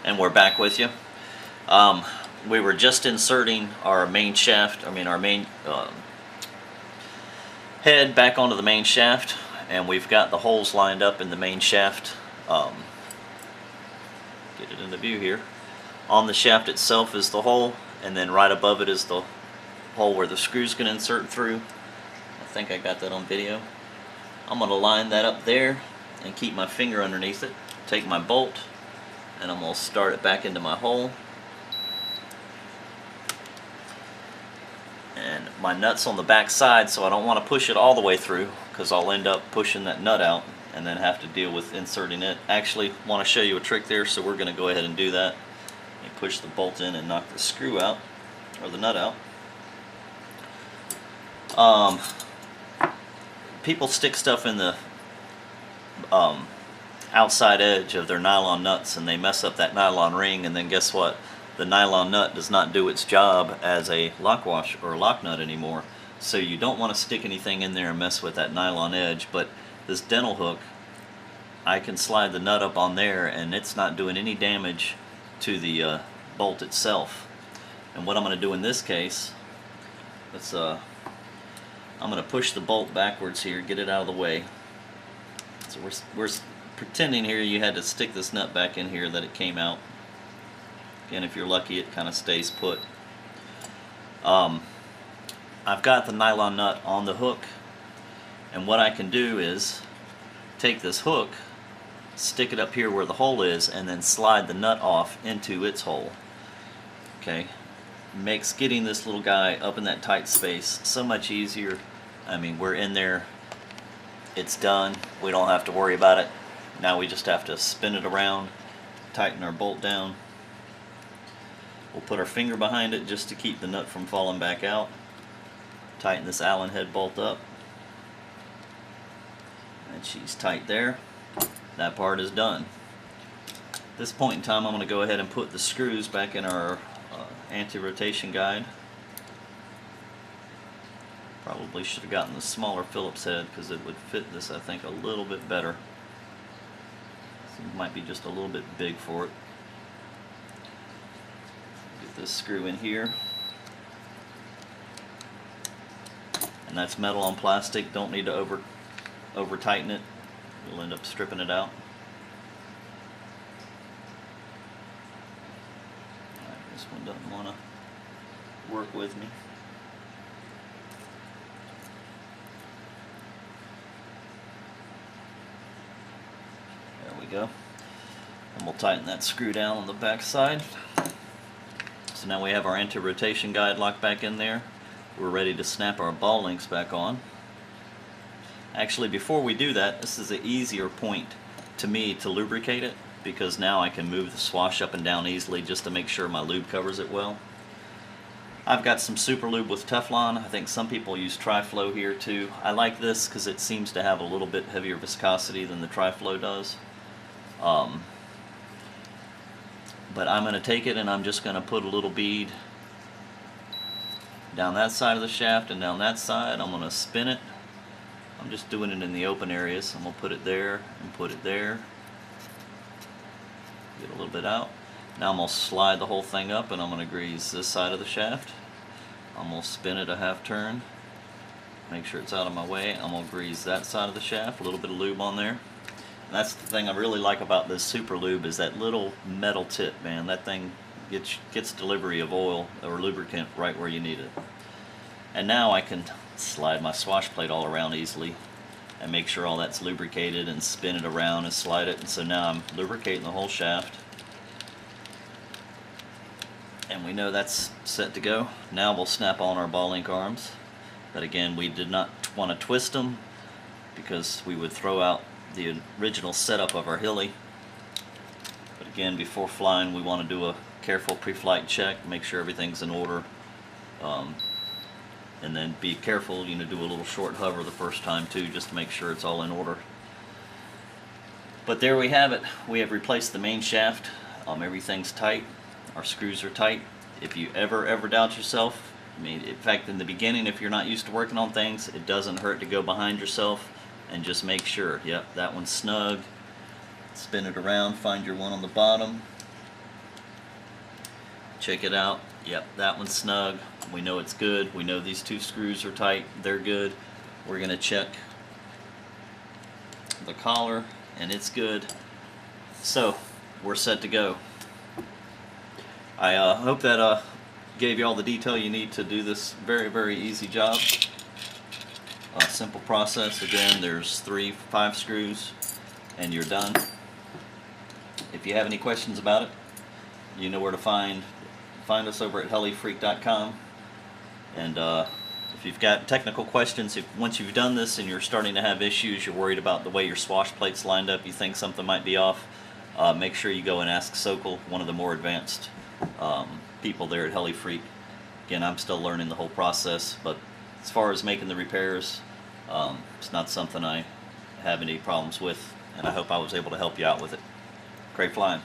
And we're back with you. We were just inserting our main shaft, our main head back onto the main shaft, and we've got the holes lined up in the main shaft. Get it into view here. On the shaft itself is the hole, and then right above it is the hole where the screw's going to insert through. I think I got that on video. I'm going to line that up there and keep my finger underneath it. Take my bolt, and I'm going to start it back into my hole. And my nut's on the back side, so I don't want to push it all the way through, because I'll end up pushing that nut out and then have to deal with inserting it. Actually, want to show you a trick there, so we're going to go ahead and do that. You push the bolt in and knock the screw out, or the nut out. People stick stuff in the outside edge of their nylon nuts, and they mess up that nylon ring, and then guess what? The nylon nut does not do its job as a lock wash or a lock nut anymore. So you don't want to stick anything in there and mess with that nylon edge. But this dental hook, I can slide the nut up on there, and it's not doing any damage to the bolt itself. And what I'm going to do in this case, I'm going to push the bolt backwards here, get it out of the way. So we're pretending here you had to stick this nut back in here that it came out. Again, if you're lucky, it kind of stays put. I've got the nylon nut on the hook, and what I can do is take this hook, stick it up here where the hole is, and then slide the nut off into its hole. Okay, makes getting this little guy up in that tight space so much easier. I mean, we're in there, it's done, we don't have to worry about it. Now we just have to spin it around, tighten our bolt down. We'll put our finger behind it just to keep the nut from falling back out. Tighten this Allen head bolt up. And she's tight there. That part is done. At this point in time, I'm going to go ahead and put the screws back in our anti-rotation guide. Probably should have gotten the smaller Phillips head, because it would fit this, I think, a little bit better. It might be just a little bit big for it. Get this screw in here. And that's metal on plastic. Don't need to over tighten it. You'll end up stripping it out. Alright, this one doesn't want to work with me. There we go. And we'll tighten that screw down on the back side. So now we have our anti-rotation guide locked back in there. We're ready to snap our ball links back on. Actually, before we do that, this is an easier point to me to lubricate it, because now I can move the swash up and down easily just to make sure my lube covers it well. I've got some super lube with Teflon. I think some people use Tri-Flow here too. I like this because it seems to have a little bit heavier viscosity than the Tri-Flow does. But I'm going to take it and I'm just going to put a little bead down that side of the shaft and down that side. I'm going to spin it. I'm just doing it in the open areas. I'm going to put it there and put it there. Get a little bit out. Now I'm going to slide the whole thing up, and I'm going to grease this side of the shaft. I'm going to spin it a half turn. Make sure it's out of my way. I'm going to grease that side of the shaft. A little bit of lube on there. And that's the thing I really like about this super lube, is that little metal tip, man. That thing gets delivery of oil or lubricant right where you need it. And now I can slide my swash plate all around easily and make sure all that's lubricated, and spin it around and slide it. And so now I'm lubricating the whole shaft. And we know that's set to go. Now we'll snap on our ball link arms. But again, we did not want to twist them, because we would throw out the original setup of our Heli. But again, before flying, we want to do a careful pre-flight check, make sure everything's in order, and then be careful, do a little short hover the first time too, just to make sure it's all in order. But there we have it. We have replaced the main shaft. Everything's tight. Our screws are tight. If you ever doubt yourself, in fact, in the beginning, if you're not used to working on things, it doesn't hurt to go behind yourself and just make sure, yep, that one's snug. Spin it around, find your one on the bottom, Check it out. Yep, that one's snug. We know it's good. We know these 2 screws are tight. They're good. We're going to check the collar, and it's good. So we're set to go. I hope that gave you all the detail you need to do this very, very easy job. Simple process. Again, there's 5 screws and you're done. If you have any questions about it, you know where to find us over at helifreak.com. And if you've got technical questions, once you've done this and you're starting to have issues, you're worried about the way your swash plate's lined up, you think something might be off, make sure you go and ask Sokol, one of the more advanced people there at HeliFreak. Again, I'm still learning the whole process, but as far as making the repairs, it's not something I have any problems with, and I hope I was able to help you out with it. Great flying.